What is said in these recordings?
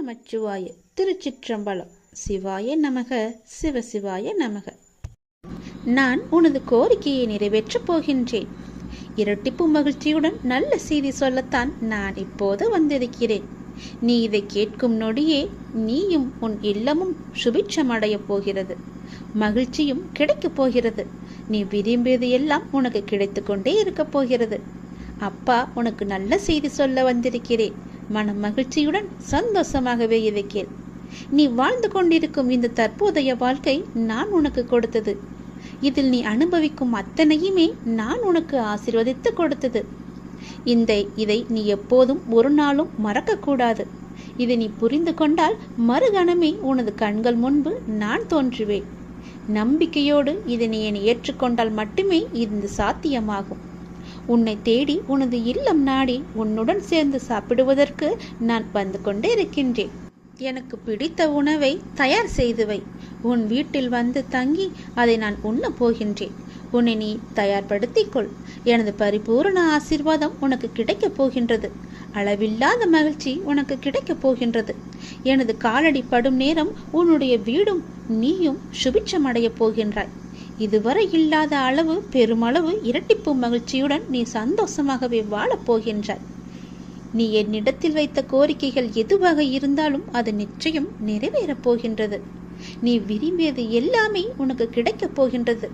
நமச்சிவாய. திருச்சிற்றம்பலம். சிவாய நமக. சிவசிவாய நமக. நான் உனது கோரிக்கையை நிறைவேற்றப் போகின்றேன். இரட்டிப்பு மகிழ்ச்சியுடன் நல்ல செய்தி சொல்லத்தான் நான் இப்போது வந்திருக்கிறேன். நீ இதை கேட்கும் நொடியே நீயும் உன் இல்லமும் சுபிட்சமடையப் போகிறது. மகிழ்ச்சியும் கிடைக்கப் போகிறது. நீ விரும்பியது எல்லாம் உனக்கு கிடைத்து கொண்டே இருக்கப் போகிறது. அப்பா உனக்கு நல்ல செய்தி சொல்ல வந்திருக்கிறேன். மன மகிழ்ச்சியுடன் சந்தோஷமாகவே இதை கேள். நீ வாழ்ந்து கொண்டிருக்கும் இந்த தற்போதைய வாழ்க்கை நான் உனக்கு கொடுத்தது. இதில் நீ அனுபவிக்கும் அத்தனையுமே நான் உனக்கு ஆசீர்வதித்து கொடுத்தது. இதை நீ எப்போதும் ஒரு நாளும் மறக்கக்கூடாது. இதை நீ புரிந்து கொண்டால் மறுகணமே உனது கண்கள் முன்பு நான் தோன்றுவேன். நம்பிக்கையோடு இதை நீ ஏற்றுக்கொண்டால் மட்டுமே இது சாத்தியமாகும். உன்னை தேடி உனது இல்லம் நாடி உன்னுடன் சேர்ந்து சாப்பிடுவதற்கு நான் வந்து கொண்டே இருக்கின்றேன். எனக்கு பிடித்த உணவை தயார் செய்து வை. உன் வீட்டில் வந்து தங்கி அதை நான் உண்ணப் போகின்றேன். உன்னை நீ தயார்படுத்திக்கொள். எனது பரிபூரண ஆசீர்வாதம் உனக்கு கிடைக்கப் போகின்றது. அளவில்லாத மகிழ்ச்சி உனக்கு கிடைக்கப் போகின்றது. எனது காலடி படும் நேரம் உன்னுடைய வீடும் நீயும் சுபிட்சமடையப் போகின்றாய். இதுவரை இல்லாத அளவு பெருமளவு இரட்டிப்பு மகிழ்ச்சியுடன் நீ சந்தோஷமாகவே வாழப் போகின்றாய். நீ என்னிடத்தில் வைத்த கோரிக்கைகள் எதுவாக இருந்தாலும் அது நிச்சயம் நிறைவேறப் போகின்றது. நீ விரும்பியது எல்லாமே உனக்கு கிடைக்கப் போகின்றது.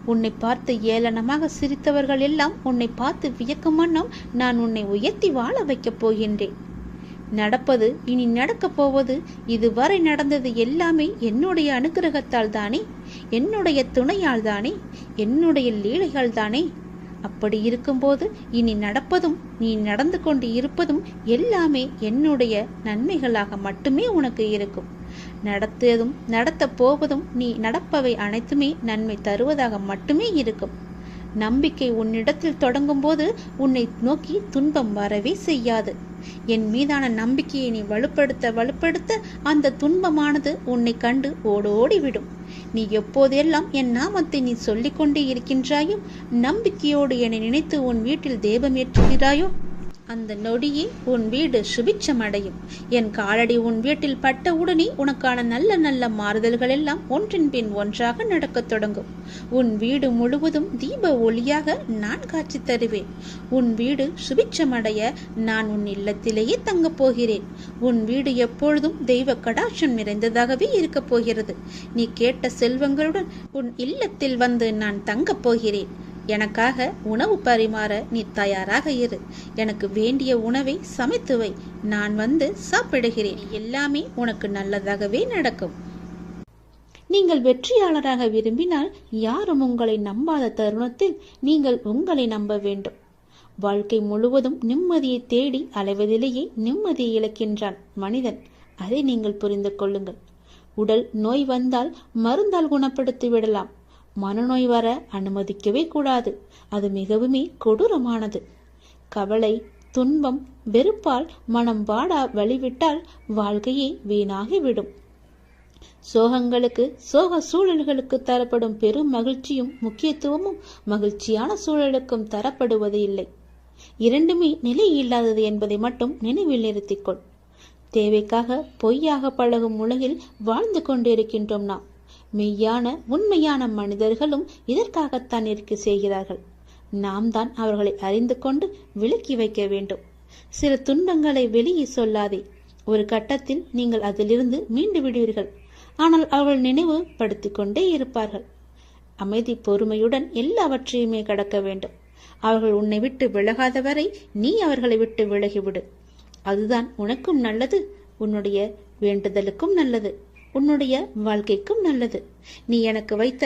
உன்னை பார்த்து ஏளனமாக சிரித்தவர்கள் எல்லாம் உன்னை பார்த்து வியக்கும் வண்ணம் நான் உன்னை உயர்த்தி வாழ வைக்கப் போகின்றேன். நடப்பது இனி நடக்கப் போவது இதுவரை நடந்தது எல்லாமே என்னுடைய அனுகிரகத்தால் தானே, என்னுடைய துணையால் தானே, என்னுடைய லீலைகள் தானே. அப்படி இருக்கும்போது இனி நடப்பதும் நீ நடந்து கொண்டு இருப்பதும் எல்லாமே என்னுடைய நன்மைகளாக மட்டுமே உனக்கு இருக்கும். நடத்ததும் நடத்த போவதும் நீ நடப்பவை அனைத்துமே நன்மை தருவதாக மட்டுமே இருக்கும். நம்பிக்கை உன்னிடத்தில் தொடங்கும் போது உன்னை நோக்கி துன்பம் வரவே செய்யாது. என் மீதான நம்பிக்கையை நீ வலுப்படுத்த அந்த துன்பமானது உன்னை கண்டு ஓடோடிவிடும். நீ எப்போதெல்லாம் என் நாமத்தை நீ சொல்லிக்கொண்டே இருக்கின்றாயோ, நம்பிக்கையோடு என்னை நினைத்து உன் வீட்டில் தெய்வம் ஏற்றுகிறாயோ, அந்த நொடியே உன் வீடு சுபிட்சமடையும். என் காலடி உன் வீட்டில் பட்டவுடனே உனக்கான நல்ல நல்ல மாறுதல்கள் எல்லாம் ஒன்றின் பின் ஒன்றாக நடக்கத் தொடங்கும். உன் வீடு முழுவதும் தீப ஒளியாக நான் காட்சி தருவேன். உன் வீடு சுபிட்சமடைய நான் உன் இல்லத்திலேயே தங்கப் போகிறேன். உன் வீடு எப்பொழுதும் தெய்வ கடாட்சம் நிறைந்ததாகவே இருக்கப் போகிறது. நீ கேட்ட செல்வங்களுடன் உன் இல்லத்தில் வந்து நான் தங்கப் போகிறேன். எனக்காக உணவு பரிமாற நீ தயாராக இரு. எனக்கு வேண்டிய உணவை சமைத்து வை. நான் வந்து சாப்பிடுகிறேன். எல்லாமே உனக்கு நல்லதாகவே நடக்கும். நீங்கள் வெற்றியாளராக விரும்பினால் யாரும் உங்களை நம்பாத தருணத்தில் நீங்கள் உங்களை நம்ப வேண்டும். வாழ்க்கை முழுவதும் நிம்மதியை தேடி அலைவதிலேயே நிம்மதியை இழக்கின்றான் மனிதன். அதை நீங்கள் புரிந்து கொள்ளுங்கள். உடல் நோய் வந்தால் மருந்தால் குணப்படுத்தி விடலாம். மனநோய் வர அனுமதிக்கவே கூடாது. அது மிகவுமே கொடூரமானது. கவலை, துன்பம், வெறுப்பால் மனம் வாடா வழிவிட்டால் வாழ்க்கையே வீணாகிவிடும். சோகங்களுக்கு சோக சூழல்களுக்கு தரப்படும் பெரும் மகிழ்ச்சியும் முக்கியத்துவமும் மகிழ்ச்சியான சூழலுக்கும் தரப்படுவது இல்லை. இரண்டுமே நிலை இல்லாதது என்பதை மட்டும் நினைவில் நிறுத்திக்கொள். தேவைக்காக பொய்யாக பழகும் உலகில் வாழ்ந்து கொண்டிருக்கின்றோம் நாம். மெய்யான உண்மையான மனிதர்களும் இதற்காகத்தான் இருக்க செய்கிறார்கள். நாம் தான் அவர்களை அறிந்து கொண்டு விலக்கி வைக்க வேண்டும். சில துன்பங்களை வெளியே சொல்லாதே. ஒரு கட்டத்தில் நீங்கள் அதிலிருந்து மீண்டு விடுவீர்கள். ஆனால் அவர்கள் நினைவு படுத்திக் கொண்டே இருப்பார்கள். அமைதி பொறுமையுடன் எல்லாவற்றையுமே கடக்க வேண்டும். அவர்கள் உன்னை விட்டு விலகாத வரை நீ அவர்களை விட்டு விலகிவிடு. அதுதான் உனக்கும் நல்லது, உன்னுடைய வேண்டுதலுக்கும் நல்லது, உன்னுடைய வாழ்க்கைக்கும் நல்லது. நீ எனக்கு வைத்த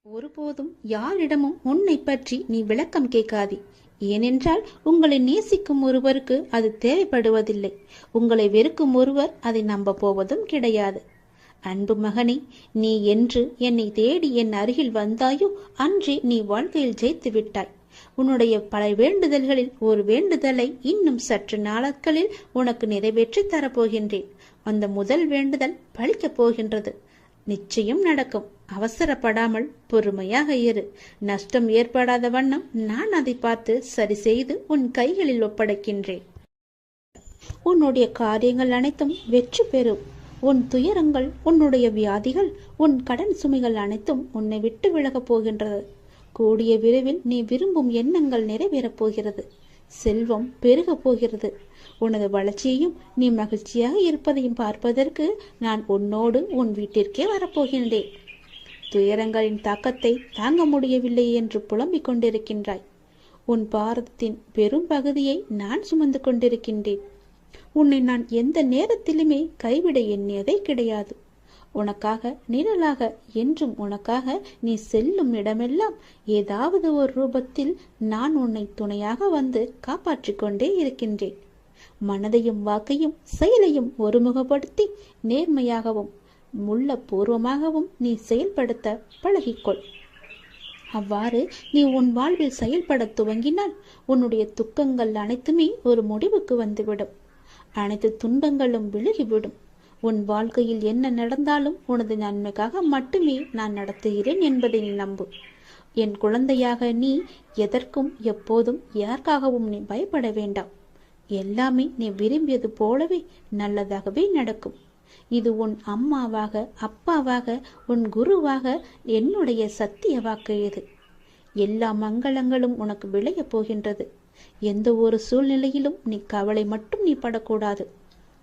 ஒருபோதும் யாரிடமும் உன்னை பற்றி நீ விளக்கம் கேட்காதே. ஏனென்றால் உங்களை நேசிக்கும் ஒருவருக்கு அது தேவைப்படுவதில்லை. உங்களை வெறுக்கும் ஒருவர் அதை நம்ப போவதும் கிடையாது. அன்பு மகனே, நீ என்று என்னை தேடி என் அருகில் வந்தாயோ அன்றே நீ வாழ்க்கையில் ஜெயித்து விட்டாய். உன்னுடைய பல வேண்டுதல்களில் ஒரு வேண்டுதலை இன்னும் சற்று நாட்களில் உனக்கு நிறைவேற்றி தரப்போகின்றேன். அந்த முதல் வேண்டுதல் பலிக்கப் போகின்றது. நிச்சயம் நடக்கும். அவசரப்படாமல் பொறுமையாக இரு. நஷ்டம் ஏற்படாத வண்ணம் நான் அதை பார்த்து சரி செய்து உன் கைகளில் ஒப்படைக்கின்றேன். உன்னுடைய காரியங்கள் அனைத்தும் வெற்றி பெறும். உன் துயரங்கள், உன்னுடைய வியாதிகள், உன் கடன் சுமைகள் அனைத்தும் உன்னை விட்டு விலகப் போகின்றது. கூடிய விரைவில் நீ விரும்பும் எண்ணங்கள் நிறைவேறப் போகிறது. செல்வம் பெருகப் போகிறது. உனது வளர்ச்சியையும் நீ மகிழ்ச்சியாக இருப்பதையும் பார்ப்பதற்கு நான் உன்னோடு உன் வீட்டிற்கே வரப்போகின்றேன். துயரங்களின் தாக்கத்தை தாங்க முடியவில்லை என்று புலம்பிக் கொண்டிருக்கின்றாய். உன் பாரதத்தின் பெரும் பகுதியை நான் சுமந்து கொண்டிருக்கின்றேன். உன்னை நான் எந்த நேரத்திலுமே கைவிட எண்ணியதே கிடையாது. உனக்காக நிழலாக, என்றும் உனக்காக நீ செல்லும் இடமெல்லாம் ஏதாவது ஒரு ரூபத்தில் நான் உன்னை துணையாக வந்து காப்பாற்றிக் கொண்டே இருக்கின்றேன். மனதையும் வாக்கையும் செயலையும் ஒருமுகப்படுத்தி நேர்மையாகவும் முள்ளப்பூர்வமாகவும் நீ செயல்படுத்த பழகிக்கொள். அவ்வாறு நீ உன் வாழ்வில் செயல்பட துவங்கினால் உன்னுடைய துக்கங்கள் அனைத்துமே ஒரு முடிவுக்கு வந்துவிடும். அனைத்து துன்பங்களும் விலகிவிடும். உன் வாழ்க்கையில் என்ன நடந்தாலும் உனது நன்மைக்காக மட்டுமே நான் நடத்துகிறேன் என்பதை நீ நம்பு. என் குழந்தையாக நீ எதற்கும் எப்போதும் யாருக்காகவும் நீ பயப்பட வேண்டாம். எல்லாமே நீ விரும்பியது போலவே நல்லதாகவே நடக்கும். இது உன் அம்மாவாக, அப்பாவாக, உன் குருவாக என்னுடைய சத்திய வாக்கு. இது எல்லா மங்களங்களும் உனக்கு விளையப் போகின்றது. எந்த ஒரு சூழ்நிலையிலும் நீ கவலை மட்டும் நீ படக்கூடாது.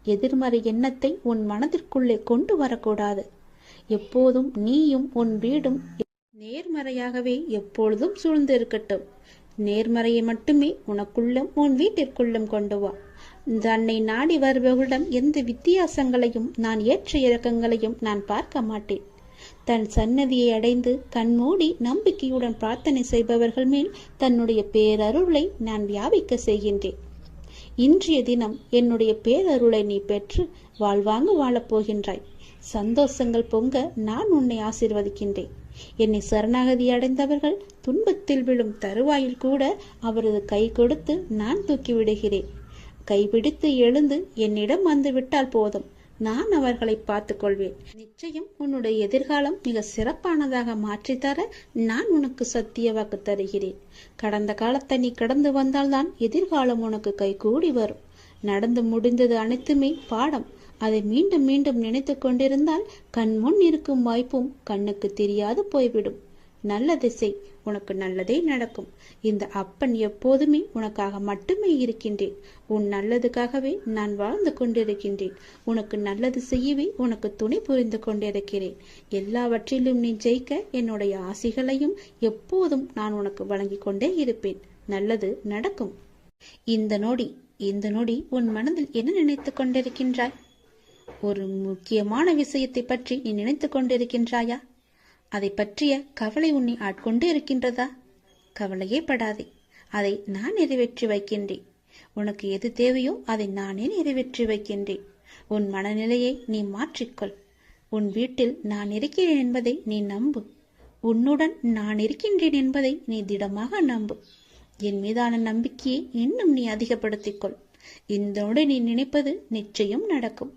எதிர்மறை எண்ணத்தை உன் மனதிற்குள்ளே கொண்டு வரக்கூடாது. எப்போதும் நீயும் உன் வீடும் நேர்மறையாகவே எப்பொழுதும் சூழ்ந்து இருக்கட்டும். நேர்மறையை மட்டுமே உனக்குள்ளும் உன் வீட்டிற்குள்ளும் கொண்டு வா. தன்னை நாடி வருபவர்களிடம் எந்த வித்தியாசங்களையும் நான் ஏற்ற இறக்கங்களையும் நான் பார்க்க மாட்டேன். தன் சன்னதியை அடைந்து கண்மூடி நம்பிக்கையுடன் பிரார்த்தனை செய்பவர்கள் மேல் தன்னுடைய பேரருளை நான் வியாபிக்க செய்கின்றேன். இன்றைய தினம் என்னுடைய பேரருளை நீ பெற்று வாழ்வாங்கு வாழப்போகின்றாய். சந்தோஷங்கள் பொங்க நான் உன்னை ஆசீர்வதிக்கின்றேன். என்னை சரணாகதி அடைந்தவர்கள் துன்பத்தில் விழும் தருவாயில் கூட அவரது கை கொடுத்து நான் தூக்கி விடுகிறேன். கைபிடித்து எழுந்து என்னிடம் வந்து விட்டால் போதும், நான் அவர்களை பார்த்துக் கொள்வேன். நிச்சயம் உன்னுடைய எதிர்காலம் மிக சிறப்பானதாக மாற்றித்தர நான் உனக்கு சத்திய வாக்கு தருகிறேன். கடந்த காலத்தை நீ கடந்து வந்தால்தான் எதிர்காலம் உனக்கு கைகூடி வரும். நடந்து முடிந்தது அனைத்துமே பாடம். அதை மீண்டும் மீண்டும் நினைத்து கொண்டிருந்தால் கண் முன் இருக்கும் வாய்ப்பும் கண்ணுக்கு தெரியாது போய்விடும். நல்ல திசை, உனக்கு நல்லதே நடக்கும். இந்த அப்பன் எப்போதுமே உனக்காக மட்டுமே இருக்கின்றேன். உன் நல்லதுக்காகவே நான் வாழ்ந்து கொண்டிருக்கின்றேன். உனக்கு நல்லது செய்யவே உனக்கு துணை புரிந்து கொண்டிருக்கிறேன். எல்லாவற்றிலும் நீ ஜெயிக்க என்னுடைய ஆசைகளையும் எப்போதும் நான் உனக்கு வழங்கி கொண்டே இருப்பேன். நல்லது நடக்கும். இந்த நொடி உன் மனதில் என்ன நினைத்து கொண்டிருக்கின்றாய்? ஒரு முக்கியமான விஷயத்தை பற்றி நீ நினைத்து கொண்டிருக்கின்றாயா? அதை பற்றிய கவலை உன்னை ஆட்கொண்டு இருக்கின்றதா? கவலையே படாதே, அதை நான் நிறைவேற்றி வைக்கின்றேன். உனக்கு எது தேவையோ அதை நானே நிறைவேற்றி வைக்கின்றேன். உன் மனநிலையை நீ மாற்றிக்கொள். உன் வீட்டில் நான் இருக்கிறேன் என்பதை நீ நம்பு. உன்னுடன் நான் இருக்கின்றேன் என்பதை நீ திடமாக நம்பு. என் மீதான நம்பிக்கையை இன்னும் நீ அதிகப்படுத்திக்கொள். இந்தோடு நீ நினைப்பது நிச்சயம் நடக்கும்.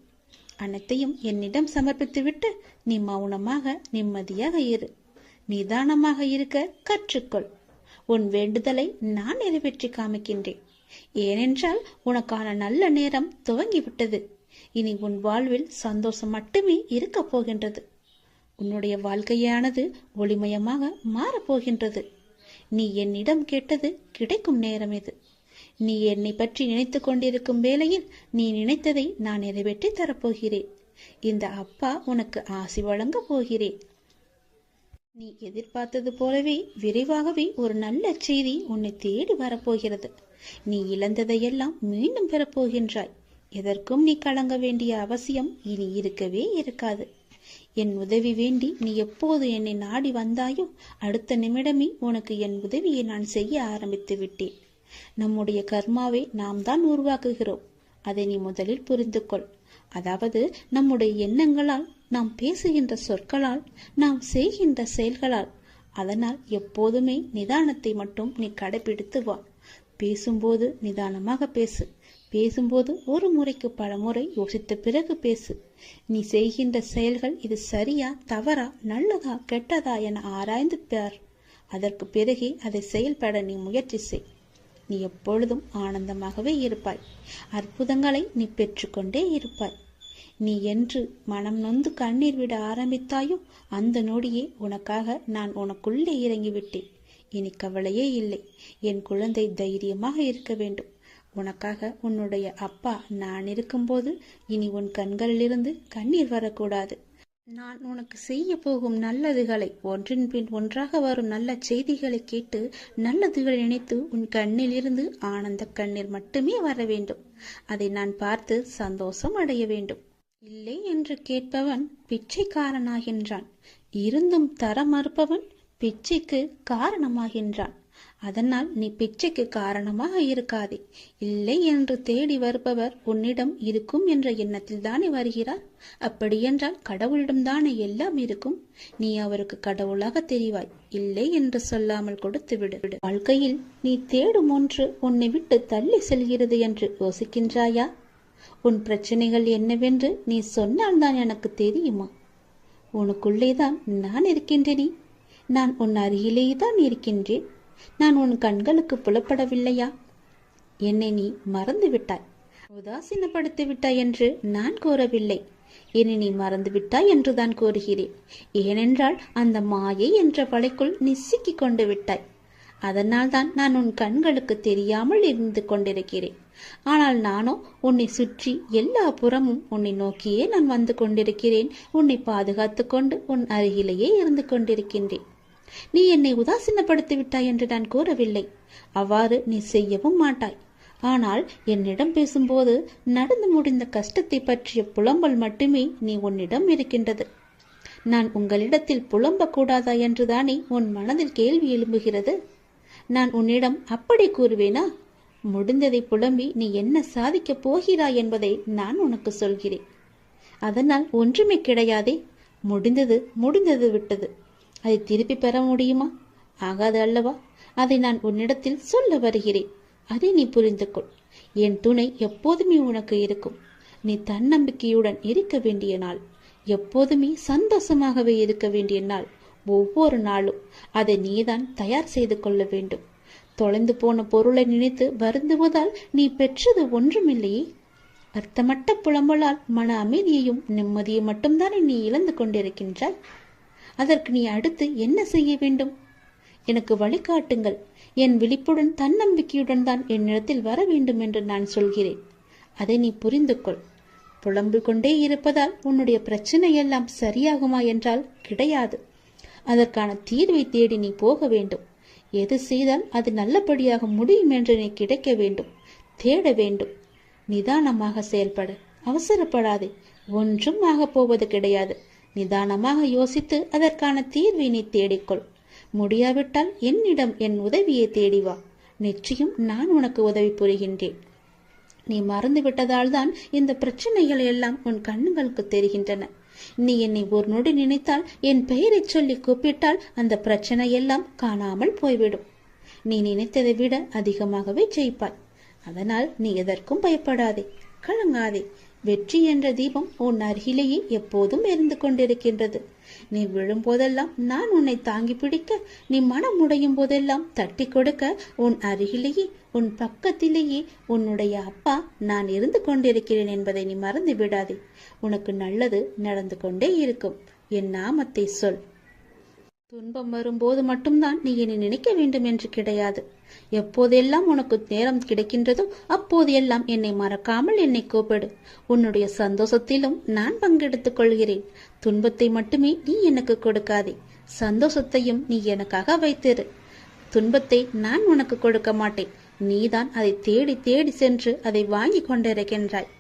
அனைத்தையும் என்னிடம் சமர்ப்பித்துவிட்டு நீ மௌனமாக நிம்மதியாக இரு. நிதானமாக இருக்க கற்றுக்கொள். உன் வேண்டுதலை நான் நிறைவேற்றி காமிக்கின்றேன். ஏனென்றால் உனக்கான நல்ல நேரம் துவங்கிவிட்டது. இனி உன் வாழ்வில் சந்தோஷம் மட்டுமே இருக்க போகின்றது. உன்னுடைய வாழ்க்கையானது ஒளிமயமாக மாறப்போகின்றது. நீ என்னிடம் கேட்டது கிடைக்கும் நேரம் இது. நீ என்னை பற்றி நினைத்து கொண்டிருக்கும் வேளையில் நீ நினைத்ததை நான் நிறைவேற்றி தரப்போகிறேன். இந்த அப்பா உனக்கு ஆசி வழங்க போகிறேன். நீ எதிர்பார்த்தது போலவே விரைவாகவே ஒரு நல்ல செய்தி உன்னை தேடி வரப்போகிறது. நீ இழந்ததையெல்லாம் மீண்டும் பெறப்போகின்றாய். எதற்கும் நீ கலங்க வேண்டிய அவசியம் இனி இருக்கவே இருக்காது. என் உதவி வேண்டி நீ எப்போது என்னை நாடி வந்தாயோ அடுத்த நிமிடமே உனக்கு என் உதவியை நான் செய்ய ஆரம்பித்து விட்டேன். நம்முடைய கர்மாவை நாம் தான் உருவாக்குகிறோம். அதை நீ முதலில் புரிந்து கொள். அதாவது நம்முடைய எண்ணங்களால், நாம் பேசுகின்ற சொற்களால், நாம் செய்கின்ற செயல்களால். அதனால் எப்போதுமே நிதானத்தை மட்டும் நீ கடைபிடித்து வா. பேசும்போது நிதானமாக பேசு. பேசும்போது ஒரு முறைக்கு பல முறை யோசித்த பிறகு பேசு. நீ செய்கின்ற செயல்கள் இது சரியா, தவறா, நல்லதா, கெட்டதா என ஆராய்ந்து பார். அதற்கு பிறகே அதை செயல்பட நீ முயற்சி செய். நீ எப்பொழுதும் ஆனந்தமாகவே இருப்பாய். அற்புதங்களை நீ பெற்றுக்கொண்டே இருப்பாய். நீ என்று மனம் நொந்து கண்ணீர் விட ஆரம்பித்தாயோ அந்த நொடியே உனக்காக நான் உனக்குள்ளே இறங்கிவிட்டேன். இனி கவலையே இல்லை. என் குழந்தை தைரியமாக இருக்க வேண்டும். உனக்காக உன்னுடைய அப்பா நான் இருக்கும்போது இனி உன் கண்களிலிருந்து கண்ணீர் வரக்கூடாது. நான் உனக்கு செய்ய போகும் நல்லதுகளை, ஒன்றின் பின் ஒன்றாக வரும் நல்ல செய்திகளை கேட்டு நல்லதுகளை நினைத்து உன் கண்ணில் இருந்து ஆனந்த கண்ணீர் மட்டுமே வர வேண்டும். அதை நான் பார்த்து சந்தோஷம் அடைய வேண்டும். இல்லை என்று கேட்பவன் பிச்சைக்காரனாகின்றான். இருந்தும் தர மறுப்பவன் பிச்சைக்கு காரணமாகின்றான். அதனால் நீ பிச்சைக்கு காரணமாக இருக்காதே. இல்லை என்று தேடி வருபவர் உன்னிடம் இருக்கும் என்ற எண்ணத்தில் தானே வருகிறார். அப்படியென்றால் கடவுளிடம்தானே எல்லாம் இருக்கும். நீ அவருக்கு கடவுளாக தெரிவாய். இல்லை என்று சொல்லாமல் கொடுத்து விடு. வாழ்க்கையில் நீ தேடும் ஒன்று உன்னை விட்டு தள்ளி செல்கிறது என்று யோசிக்கின்றாயா? உன் பிரச்சனைகள் என்னவென்று நீ சொன்னால்தான் எனக்கு தெரியுமா? உனக்குள்ளேதான் நான் இருக்கின்றேனே. நான் உன் அருகிலேயே தான் இருக்கின்றேன். நான் உன் கண்களுக்கு புலப்படவில்லையா? என்னை நீ மறந்து விட்டாய், உதாசீனப்படுத்தி விட்டாய் என்று நான் கூறவில்லை. என்னை நீ மறந்து விட்டாய் என்றுதான் கூறுகிறேன். ஏனென்றால் அந்த மாயை என்ற வலைக்குள் நீ சிக்கிக் கொண்டு விட்டாய். அதனால் தான் நான் உன் கண்களுக்கு தெரியாமல் இருந்து கொண்டிருக்கிறேன். ஆனால் நானோ உன்னை சுற்றி எல்லா புறமும் உன்னை நோக்கியே நான் வந்து கொண்டிருக்கிறேன். உன்னை பாதுகாத்து கொண்டு உன் அருகிலேயே இருந்து கொண்டிருக்கின்றேன். நீ என்னை உதாசீனப்படுத்தி விட்டாய் என்று நான் கூறவில்லை. அவ்வாறு நீ செய்யவும் மாட்டாய். ஆனால் என்னிடம் பேசும்போது நடந்து முடிந்த கஷ்டத்தை பற்றிய புலம்பல் மட்டுமே நீ உன்னிடம் இருக்கின்றது. நான் உங்களிடத்தில் புலம்பக்கூடாதா என்றுதானே உன் மனதில் கேள்வி எழும்புகிறது. நான் உன்னிடம் அப்படி கூறுவேனா? முடிந்ததை புலம்பி நீ என்ன சாதிக்கப் போகிறாய் என்பதை நான் உனக்கு சொல்கிறேன். அதனால் ஒன்றுமே கிடையாதே. முடிந்தது விட்டது. அதை திருப்பி பெற முடியுமா? ஆகாது அல்லவா? அதை நான் உன்னிடத்தில் சொல்ல வருகிறேன். அதை நீ புரிந்து கொள். என் துணை எப்போதுமே உனக்கு இருக்கும். நீ தன்னம்பிக்கையுடன் இருக்க வேண்டிய நாள், எப்போதுமே சந்தோஷமாகவே இருக்க வேண்டிய நாள். ஒவ்வொரு நாளும் அதை நீதான் தயார் செய்து கொள்ள வேண்டும். தொலைந்து போன பொருளை நினைத்து வருந்துவதால் நீ பெற்றது ஒன்றுமில்லையே. அர்த்தமற்ற புலம்பலால் மன அமைதியையும் நிம்மதியை மட்டும்தானே நீ இழந்து கொண்டிருக்கின்றாய். அதற்கு நீ அடுத்து என்ன செய்ய வேண்டும்? எனக்கு வழிகாட்டுங்கள். என் விழிப்புடன் தன்னம்பிக்கையுடன் தான் என்னிடத்தில் வர வேண்டும் என்று நான் சொல்கிறேன். அதை நீ புரிந்து கொள். புலம்பிக் கொண்டே இருப்பதால் உன்னுடைய பிரச்சனை எல்லாம் சரியாகுமா என்றால் கிடையாது. அதற்கான தீர்வை தேடி நீ போக வேண்டும். எது செய்தால் அது நல்லபடியாக முடியும் என்று நீ கிடைக்க வேண்டும், தேட வேண்டும். நிதானமாக செயல்பட, அவசரப்படாதே. ஒன்றும் ஆகப் போவது கிடையாது. நிதானமாக யோசித்து அதற்கான தீர்வை நீ தேடிக்கொள். முடியாவிட்டால் என்னிடம் என் உதவியை தேடி வா. நிச்சயம் நான் உனக்கு உதவி புரிகின்றேன். நீ மறந்து விட்டதால் தான் இந்த பிரச்சனைகள் எல்லாம் உன் கண்ணுகளுக்கு தெரிகின்றன. நீ என்னை ஒரு நொடி நினைத்தால், என் பெயரை சொல்லி கூப்பிட்டால் அந்த பிரச்சனை எல்லாம் காணாமல் போய்விடும். நீ நினைத்ததை விட அதிகமாகவே ஜெயிப்பாய். அதனால் நீ எதற்கும் பயப்படாதே, கலங்காதே. வெற்றி என்ற தீபம் உன் அருகிலேயே எப்போதும் எரிந்து கொண்டிருக்கின்றது. நீ விழும்போதெல்லாம் நான் உன்னை தாங்கி பிடிக்க, நீ மனம் உடையும் போதெல்லாம் தட்டி கொடுக்க உன் அருகிலேயே, உன் பக்கத்திலேயே உன்னுடைய அப்பா நான் இருந்து கொண்டிருக்கிறேன் என்பதை நீ மறந்து விடாதே. உனக்கு நல்லது நடந்து கொண்டே இருக்கும். என் நாமத்தை சொல். துன்பம் வரும்போது மட்டும்தான் நீ என்னை நினைக்க வேண்டும் என்று கிடையாது. எப்போதெல்லாம் உனக்கு நேரம் கிடைக்கின்றதோ அப்போது எல்லாம் என்னை மறக்காமல் என்னை கூப்பிடு. உன்னுடைய சந்தோஷத்திலும் நான் பங்கெடுத்துக் கொள்கிறேன். துன்பத்தை மட்டுமே நீ எனக்கு கொடுக்காதே, சந்தோஷத்தையும் நீ எனக்காக வைத்திரு. துன்பத்தை நான் உனக்கு கொடுக்க மாட்டேன். நீதான் அதை தேடி தேடி சென்று அதை வாங்கி கொண்டிருக்கின்றாய்.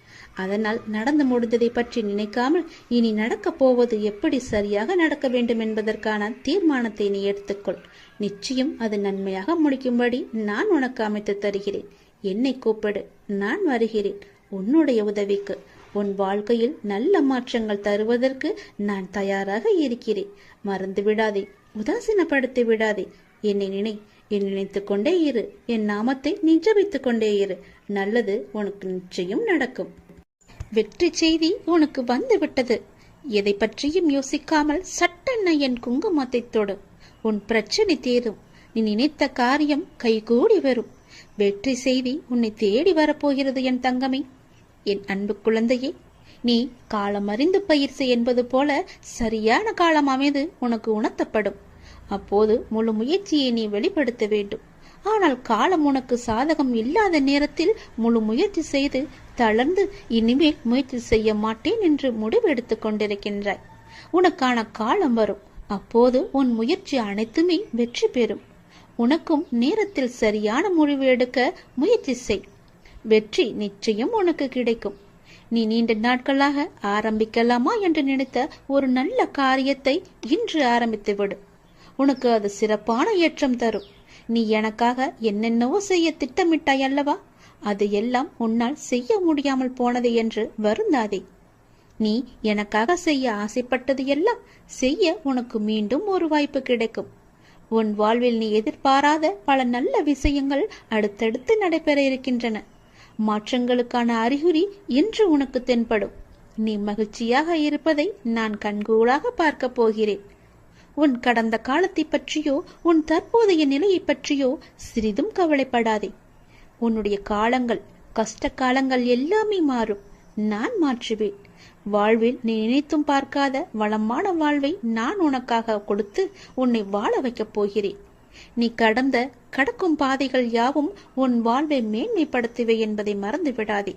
அதனால் நடந்து முடிந்ததை பற்றி நினைக்காமல் இனி நடக்கப் போவது எப்படி சரியாக நடக்க வேண்டும் என்பதற்கான தீர்மானத்தை நீ எடுத்துக்கொள். நிச்சயம் அது நன்மையாக முடிக்கும்படி நான் உனக்கு அமைத்து தருகிறேன். என்னை கூப்பிடு, நான் வருகிறேன் உன்னுடைய உதவிக்கு. உன் வாழ்க்கையில் நல்ல மாற்றங்கள் தருவதற்கு நான் தயாராக இருக்கிறேன். மறந்து விடாதே, உதாசீனப்படுத்தி விடாதே. என்னை நினைத்து கொண்டே இரு. என் நாமத்தை நீ ஜபித்துக் கொண்டே இரு. நல்லது உனக்கு நிச்சயம் நடக்கும். வெற்றி செய்தி உனக்கு வந்து விட்டது. எதை பற்றியும் யோசிக்காமல் சட்டென்ன என் குங்குமத்தை தொடு. உன் பிரச்சனை தீரும். நீ நினைத்த காரியம் கைகூடி வரும். வெற்றி செய்தி உன்னை தேடி வரப்போகிறது என் தங்கமே. என் அன்பு குழந்தையே, நீ காலம் அறிந்து பயிர் செய் என்பது போல சரியான காலம் அமைந்து உனக்கு உணர்த்தப்படும். அப்போது முழு முயற்சியை நீ வெளிப்படுத்த வேண்டும். ஆனால் காலம் உனக்கு சாதகம் இல்லாத நேரத்தில் முழு முயற்சி செய்து தளர்ந்து இனிமேல் முயற்சி செய்ய மாட்டேன் என்று முடிவு எடுத்துக் கொண்டிருக்கின்றாய். உனக்கான காலம் வரும். அப்போது உன் முயற்சி அனைத்துமே வெற்றி பெறும். உனக்கும் நேரத்தில் சரியான முடிவு எடுக்க முயற்சி செய். வெற்றி நிச்சயம் உனக்கு கிடைக்கும். நீ நீண்ட நாட்களாக ஆரம்பிக்கலாமா என்று நினைத்த ஒரு நல்ல காரியத்தை இன்று ஆரம்பித்து விடு. உனக்கு அது சிறப்பான ஏற்றம் தரும். நீ எனக்காக என்னென்னவோ செய்ய திட்டமிட்டாய் அல்லவா? அது எல்லாம் உன்னால் செய்ய முடியாமல் போனது என்று வருந்தாதே. நீ எனக்காக செய்ய ஆசைப்பட்டது எல்லாம் செய்ய உனக்கு மீண்டும் ஒரு வாய்ப்பு கிடைக்கும். உன் வாழ்வில் நீ எதிர்பாராத பல நல்ல விஷயங்கள் அடுத்தடுத்து நடைபெற இருக்கின்றன. மாற்றங்களுக்கான அறிகுறி இன்று உனக்கு தென்படும். நீ மகிழ்ச்சியாக இருப்பதை நான் கண்கூடாக பார்க்க போகிறேன். உன் கடந்த காலத்தை பற்றியோ உன் தற்போதைய நிலையை பற்றியோ சிறிதும் கவலைப்படாதே. உன்னுடைய காலங்கள், கஷ்ட காலங்கள் எல்லாமே மாறும். நான் மாற்றுவேன். வாழ்வில் நீ நினைத்தும் பார்க்காத வளமான வாழ்வை நான் உனக்காக கொடுத்து உன்னை வாழ வைக்கப் போகிறேன். நீ கடக்கும் பாதைகள் யாவும் உன் வாழ்வை மேன்மைப்படுத்துவே என்பதை மறந்து விடாதே.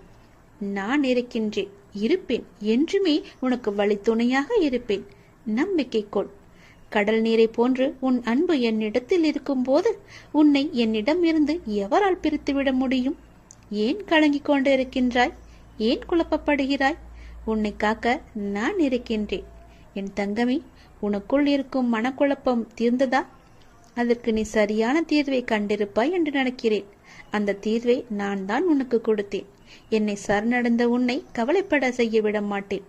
நான் இருக்கின்றேன், இருப்பேன், என்றுமே உனக்கு வழித்துணையாக இருப்பேன். நம்பிக்கை கொள். கடல் நீரை போன்று உன் அன்பு என்னிடத்தில் இருக்கும் போது உன்னை என்னிடம் இருந்து எவரால் பிரித்துவிட முடியும்? ஏன் கலங்கிக் கொண்டு இருக்கின்றாய்? ஏன் குழப்பப்படுகிறாய்? உன்னை காக்க நான் இருக்கின்றேன். என் தங்கமே, உனக்குள் இருக்கும் மனக்குழப்பம் தீர்ந்ததா? அதற்கு நீ சரியான தீர்வை கண்டிருப்பாய் என்று நினைக்கிறேன். அந்த தீர்வை நான் தான் உனக்கு கொடுத்தேன். என்னை சரணடைந்த உன்னை கவலைப்பட செய்ய விட மாட்டேன்.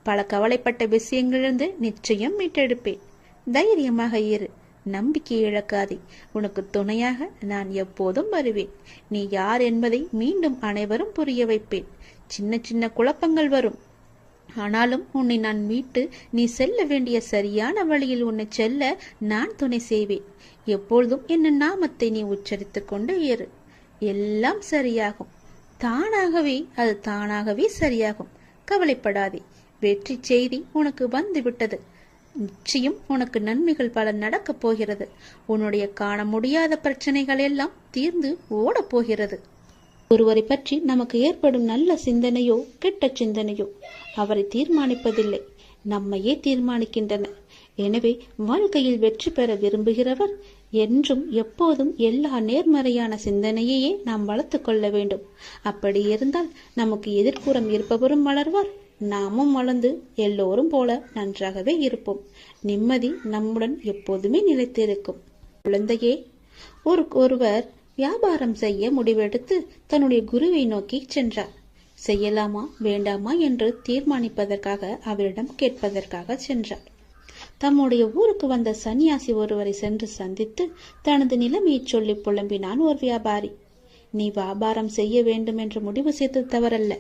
பல கவலைப்பட்ட விஷயங்களிலிருந்து நிச்சயம் மீட்டெடுப்பேன். தைரியமாக இரு. நம்பிக்கை இழக்காதே. உனக்கு துணையாக நான் எப்போதும் வருவேன். நீ யார் என்பதை மீண்டும் அனைவரும் புரிய வைப்பேன். சின்ன சின்ன குழப்பங்கள் வரும். ஆனாலும் உன்னை நான் மீட்டு நீ செல்ல வேண்டிய சரியான வழியில் உன்னை செல்ல நான் துணை செய்வேன். எப்பொழுதும் என்ன நாமத்தை நீ உச்சரித்துக் கொண்டு இரு. எல்லாம் சரியாகும். அது தானாகவே சரியாகும். கவலைப்படாதே. வெற்றி செய்தி உனக்கு வந்து விட்டது. நிச்சயம் உனக்கு நன்மைகள் பல நடக்கப் போகிறது. உன்னுடைய காண முடியாத பிரச்சனைகள் எல்லாம் தீர்ந்து ஓடப் போகிறது. ஒருவரை பற்றி நமக்கு ஏற்படும் நல்ல சிந்தனையோ கெட்ட சிந்தனையோ அவரை தீர்மானிப்பதில்லை, நம்மையே தீர்மானிக்கின்றன. எனவே வாழ்க்கையில் வெற்றி பெற விரும்புகிறவர் என்றும் எப்போதும் எல்லா நேர்மறையான சிந்தனையையே நாம் வளர்த்து கொள்ள வேண்டும். அப்படி இருந்தால் நமக்கு எதிர்ப்புறம் இருப்பவரும் வளர்வார், நாமும் வளர்ந்து எல்லோரும் போல நன்றாகவே இருப்போம். நிம்மதி நம்முடன் எப்போதுமே நிலைத்திருக்கும். குழந்தையே, ஒருவர் வியாபாரம் செய்ய முடிவெடுத்து தன்னுடைய குருவை நோக்கி சென்றார். செய்யலாமா வேண்டாமா என்று தீர்மானிப்பதற்காக அவரிடம் கேட்பதற்காக சென்றார். தம்முடைய ஊருக்கு வந்த சன்னியாசி ஒருவரை சென்று சந்தித்து தனது நிலைமையை சொல்லி புலம்பினான் ஒரு வியாபாரி. நீ வியாபாரம் செய்ய வேண்டும் என்று முடிவு செய்தது தவறல்ல.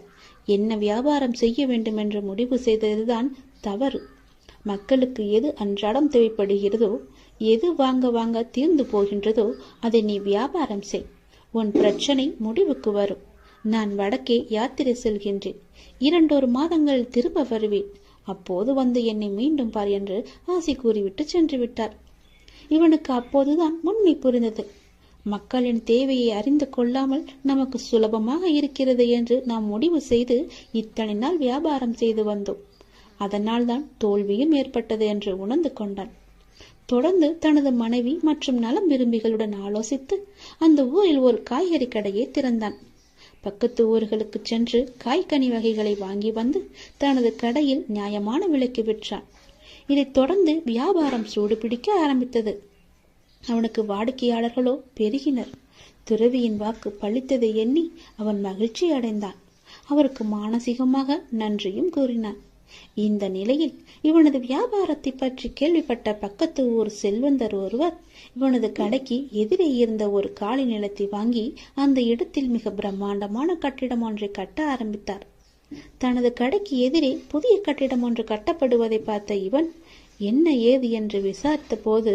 என்ன வியாபாரம் செய்ய வேண்டும் என்று முடிவு செய்ததுதான் தவறு. மக்களுக்கு எது அன்றாடம் தேவைப்படுகிறதோ, எது வாங்க தீர்ந்து போகின்றதோ அதை நீ வியாபாரம் செய். உன் பிரச்சனை முடிவுக்கு வரும். நான் வடக்கே யாத்திரை செல்கின்றேன். 2 மாதங்களில் திரும்ப வருவேன். அப்போது வந்து என்னை மீண்டும் பார் என்று ஆசி கூறிவிட்டு சென்று விட்டார். இவனுக்கு அப்போதுதான் உண்மை புரிந்தது. மக்களின் தேவையை அறிந்து கொள்ளாமல் நமக்கு சுலபமாக இருக்கிறது என்று நாம் முடிவு செய்து இத்தனை நாள் வியாபாரம் செய்து வந்தோம். அதனால் தான் தோல்வியும் ஏற்பட்டது என்று உணர்ந்து கொண்டான். தொடர்ந்து தனது மனைவி மற்றும் நலம் விரும்பிகளுடன் ஆலோசித்து அந்த ஊரில் ஒரு காய்கறி கடையை திறந்தான். பக்கத்து ஊர்களுக்கு சென்று காய்கனி வகைகளை வாங்கி வந்து தனது கடையில் நியாயமான விலைக்கு விற்றான். இதைத் தொடர்ந்து வியாபாரம் சூடு பிடிக்க ஆரம்பித்தது. அவனுக்கு வாடிக்கையாளர்களோ பெருகினர். துறவியின் வாக்கு பழித்ததை எண்ணி அவன் மகிழ்ச்சி அடைந்தான். அவருக்கு மானசீகமாக நன்றியும் கூறினான். இந்த நிலையில் இவனது வியாபாரத்தை பற்றி கேள்விப்பட்ட பக்கத்து ஊர் செல்வந்தர் ஒருவர் இவனது கடைக்கு எதிரே இருந்த ஒரு காலி நிலத்தை வாங்கி அந்த இடத்தில் மிக பிரம்மாண்டமான கட்டிடம் ஒன்றை கட்ட ஆரம்பித்தார். தனது கடைக்கு எதிரே புதிய கட்டிடம் ஒன்று கட்டப்படுவதை பார்த்த இவன், என்ன ஏது என்று விசாரித்த போது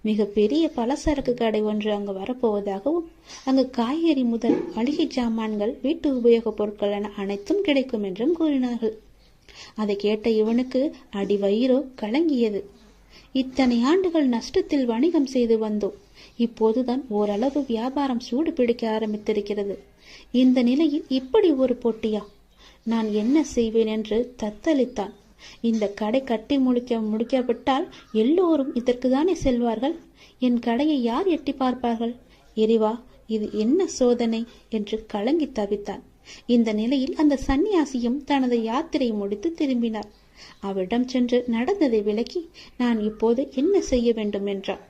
மிக பெரிய பலசரக்கு கடை ஒன்று அங்கு வரப்போவதாகவும் அங்கு காய்கறி முதல் மளிகை சாமான்கள் வீட்டு உபயோகப் பொருட்கள் என அனைத்தும் கிடைக்கும் என்றும் கூறினார்கள். அதை கேட்ட இவனுக்கு அடி வயிறோ கலங்கியது. இத்தனை ஆண்டுகள் நஷ்டத்தில் வணிகம் செய்து வந்தோம். இப்போதுதான் ஓரளவு வியாபாரம் சூடு பிடிக்க ஆரம்பித்திருக்கிறது. இந்த நிலையில் இப்படி ஒரு போட்டியா? நான் என்ன செய்வேன் என்று தத்தளித்தான். இந்த கடை கட்டி முடிக்கப்பட்டால் எல்லோரும் இதற்கு தானே செல்வார்கள். என் கடையை யார் எட்டி பார்ப்பார்கள்? இறைவா, இது என்ன சோதனை என்று கலங்கி தவித்தான். இந்த நிலையில் அந்த சன்னியாசியும் தனது யாத்திரை முடித்து திரும்பினார். அவரிடம் சென்று நடந்ததை விளக்கி, நான் இப்போது என்ன செய்ய வேண்டும் என்றார்.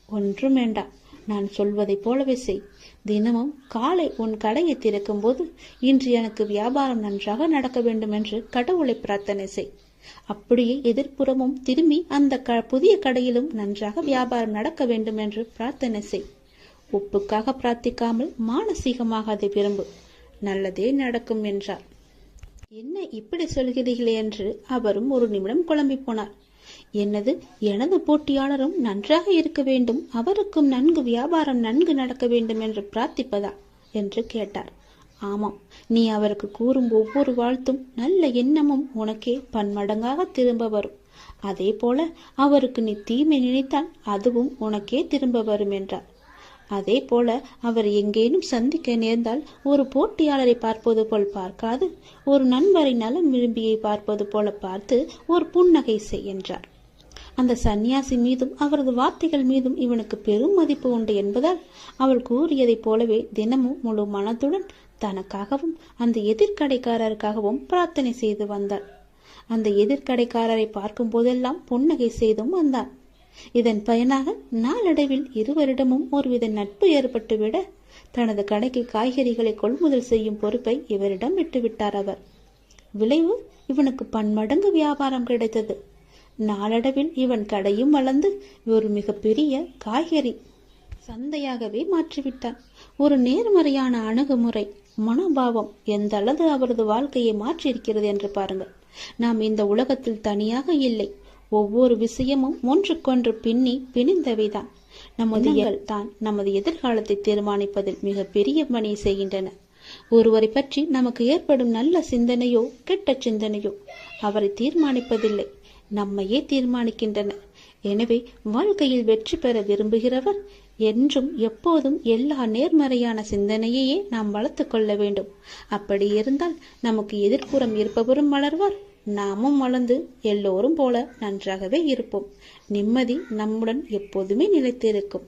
ஒன்றும் வேண்டாம், நான் சொல்வதை போலவே செய். தினமும் காலை உன் கடையை திறக்கும் போது இன்று எனக்கு வியாபாரம் நன்றாக நடக்க வேண்டும் என்று கடவுளை பிரார்த்தனை செய். அப்படியே எதிர்ப்புறமும் திரும்பி அந்த புதிய கடையிலும் நன்றாக வியாபாரம் நடக்க வேண்டும் என்று பிரார்த்தனை செய். ஒப்புக்காக பிரார்த்திக்காமல் மானசீகமாக அதை விரும்பு. நல்லதே நடக்கும் என்றார். என்ன இப்படி சொல்கிறீர்களே என்று அவரும் ஒரு நிமிடம் குழம்பி போனார். என்னது, எனது போட்டியாளரும் நன்றாக இருக்க வேண்டும், அவருக்கும் நன்கு வியாபாரம் நன்கு நடக்க வேண்டும் என்று பிரார்த்திப்பதா என்று கேட்டார். ஆமாம், நீ அவருக்கு கூறும் ஒவ்வொரு வாழ்த்தும் நல்ல எண்ணமும் உனக்கே பன்மடங்காக திரும்ப வரும். அதே போல அவருக்கு நீ தீமை நினைத்தால் அதுவும் உனக்கே திரும்ப வரும் என்றார். அதே போல அவர் எங்கேனும் சந்திக்க நேர்ந்தால் ஒரு போட்டியாளரை பார்ப்பது போல் பார்க்காது, ஒரு நண்பரை நலம் விரும்பியை பார்ப்பது போல பார்த்து ஒரு புன்னகை செய் என்றார். அந்த சன்னியாசி மீதும் அவரது வார்த்தைகள் மீதும் இவனுக்கு பெரும் மதிப்பு உண்டு என்பதால் அவள் கூறியதைப் போலவே தினமும் முழு மனத்துடன் தனக்காகவும் அந்த எதிர்கடைக்காரருக்காகவும் பிரார்த்தனை செய்து வந்தாள். அந்த எதிர்கடைக்காரரை பார்க்கும் போதெல்லாம் புன்னகை செய்தும் வந்தான். இதன் பயனாக நாளடைவில் இருவரிடமும் ஒருவித நட்பு ஏற்பட்டுவிட தனது கடைக்கு காய்கறிகளை கொள்முதல் செய்யும் பொறுப்பை இவரிடம் விட்டுவிட்டார் அவர். விளைவு, இவனுக்கு பன்மடங்கு வியாபாரம் கிடைத்தது. நாளடைவில் இவன் கடையும் வளர்ந்து ஒரு மிகப்பெரிய காய்கறி சந்தையாகவே மாற்றிவிட்டான். ஒரு நேர்மறையான அணுகுமுறை, மனோபாவம் எந்த அளவு அவரது வாழ்க்கையை மாற்றியிருக்கிறது என்று பாருங்கள். நாம் இந்த உலகத்தில் தனியாக இல்லை. ஒவ்வொரு விஷயமும் ஒன்றுக்கொன்று பிணிந்தவைதான். நமது தான் நமது எதிர்காலத்தை தீர்மானிப்பதில் மிக பெரிய பணி செய்கின்றன. ஒருவரை பற்றி நமக்கு ஏற்படும் நல்ல சிந்தனையோ கெட்ட சிந்தனையோ அவரை தீர்மானிப்பதில்லை, நம்மையே தீர்மானிக்கின்றன. எனவே வாழ்க்கையில் வெற்றி பெற விரும்புகிறவர் என்றும் எப்போதும் எல்லா நேர்மறையான சிந்தனையையே நாம் வளர்த்து கொள்ள வேண்டும். அப்படி இருந்தால் நமக்கு எதிர்ப்புறம் இருப்பவரும் வளர்வார், நாமும் வளர்ந்து எல்லோரும் போல நன்றாகவே இருப்போம். நிம்மதி நம்முடன் எப்போதுமே நிலைத்திருக்கும்.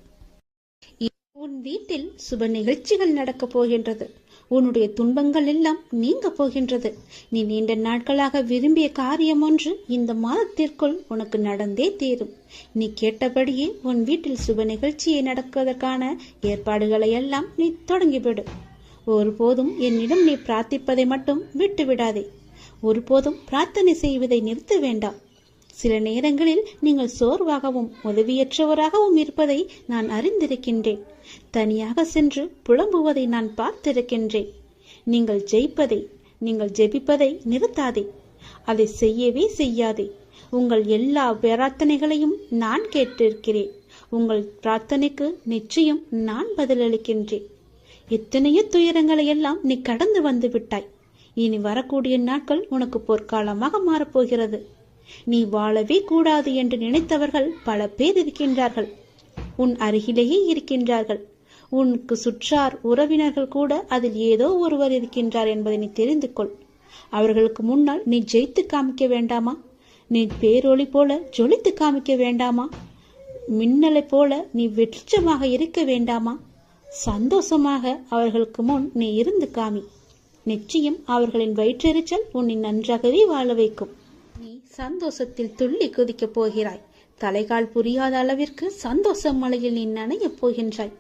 உன் வீட்டில் சுப நிகழ்ச்சிகள் நடக்கப் போகின்றது. உன்னுடைய துன்பங்கள் எல்லாம் நீங்க போகின்றது. நீ நீண்ட நாட்களாக விரும்பிய காரியம் ஒன்று இந்த மாதத்திற்குள் உனக்கு நடந்தே தீரும். நீ கேட்டபடியே உன் வீட்டில் சுப நிகழ்ச்சியை நடக்குவதற்கான ஏற்பாடுகளை எல்லாம் நீ தொடங்கிவிடு. ஒருபோதும் என்னிடம் நீ பிரார்த்திப்பதை மட்டும் விட்டு விடாதே. ஒருபோதும் பிரார்த்தனை செய்வதை நிறுத்த வேண்டாம். சில நேரங்களில் நீங்கள் சோர்வாகவும் உதவியற்றவராகவும் இருப்பதை நான் அறிந்திருக்கின்றேன். தனியாக சென்று புலம்புவதை நான் பார்த்திருக்கின்றேன். நீங்கள் ஜெபிப்பதை நிறுத்தாதே. அதை செய்யவே செய்யாதே. உங்கள் எல்லா பிரார்த்தனைகளையும் நான் கேட்டிருக்கிறேன். உங்கள் பிரார்த்தனைக்கு நிச்சயம் நான் பதிலளிக்கின்றேன். எத்தனையோ துயரங்களை எல்லாம் நீ கடந்து வந்து விட்டாய். இனி வரக்கூடிய நாட்கள் உனக்கு பொற்காலமாக மாறப்போகிறது. நீ வாழவே கூடாது என்று நினைத்தவர்கள் பல பேர் இருக்கின்றார்கள். உன் அருகிலேயே இருக்கின்றார்கள். உனக்கு சுற்றார் உறவினர்கள் கூட அதில் ஏதோ ஒருவர் இருக்கின்றார் என்பதை நீ தெரிந்து கொள். அவர்களுக்கு முன்னால் நீ ஜெயித்து காமிக்க வேண்டாமா? நீ பேரொளி போல ஜொலித்து காமிக்க வேண்டாமா? மின்னலை போல நீ வெளிச்சமாக இருக்க வேண்டாமா? சந்தோஷமாக அவர்களுக்கு முன் நீ இருந்து காமி. நிச்சயம் அவர்களின் வயிற்றெரிச்சல் உன்னை நன்றாகவே வாழ வைக்கும். நீ சந்தோஷத்தில் துள்ளி குதிக்கப் போகிறாய். தலைகால் புரியாத அளவிற்கு சந்தோஷ மலையில் நீ நனையப் போகின்றாய்.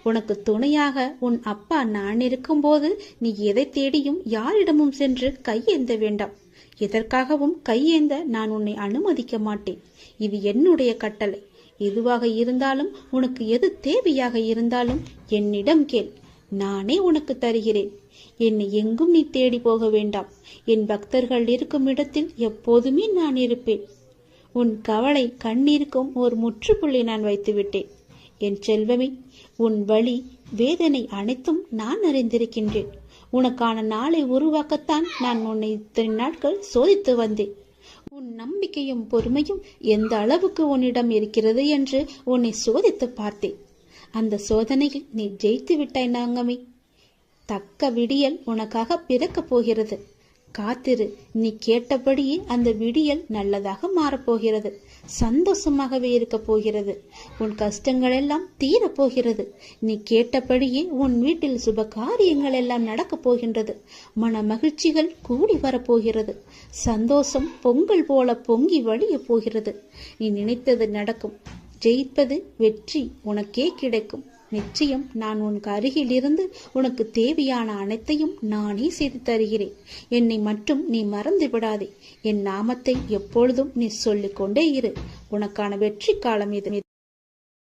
உனக்கு துணையாக உன் அப்பா நான் இருக்கும்போது நீ எதை தேடியும் யாரிடமும் சென்று கையேந்த வேண்டாம். எதற்காகவும் கையேந்த நான் உன்னை அனுமதிக்க மாட்டேன். இது என்னுடைய கட்டளை. எதுவாக இருந்தாலும் உனக்கு எது தேவையாக இருந்தாலும் என்னிடம் கேள். நானே உனக்கு தருகிறேன். என்னை எங்கும் நீ தேடி போக வேண்டாம். என் பக்தர்கள் இருக்கும் இடத்தில் எப்போதுமே நான் இருப்பேன். உன் கவலை கண்ணீருக்கும் ஒரு முற்றுப்புள்ளி நான் வைத்துவிட்டேன். என் செல்வமே, உன் வலி வேதனை அனைத்தும் நான் அறிந்திருக்கின்றேன். உனக்கான நாளை உருவாக்கத்தான் நான் உன்னை இத்தனை நாட்கள் சோதித்து வந்தேன். உன் நம்பிக்கையும் பொறுமையும் எந்த அளவுக்கு உன்னிடம் இருக்கிறது என்று உன்னை சோதித்து பார்த்தேன். அந்த சோதனையில் நீ ஜெயித்து விட்டாய் நாங்கமே. தக்க விடியல் உனக்காக பிறக்கப் போகிறது. காத்திரு. நீ கேட்டபடியே அந்த விடியல் நல்லதாக மாறப்போகிறது. சந்தோஷமாகவே இருக்க போகிறது. உன் கஷ்டங்கள் எல்லாம் தீரப்போகிறது. நீ கேட்டபடியே உன் வீட்டில் சுப காரியங்கள் எல்லாம் நடக்கப் போகின்றது. மன மகிழ்ச்சிகள் கூடி வரப்போகிறது. சந்தோஷம் பொங்கல் போல பொங்கி வழிய போகிறது. நீ நினைத்தது நடக்கும். ஜெயிப்பது வெற்றி உனக்கே கிடைக்கும். நிச்சயம் நான் உனக்கு அருகில் இருந்து உனக்கு தேவையான அனைத்தையும் நானே செய்து தருகிறேன். என்னை மட்டும் நீ மறந்து விடாதே. என் நாமத்தை எப்பொழுதும் நீ சொல்லிக்கொண்டே இரு. உனக்கான வெற்றி காலம் இது.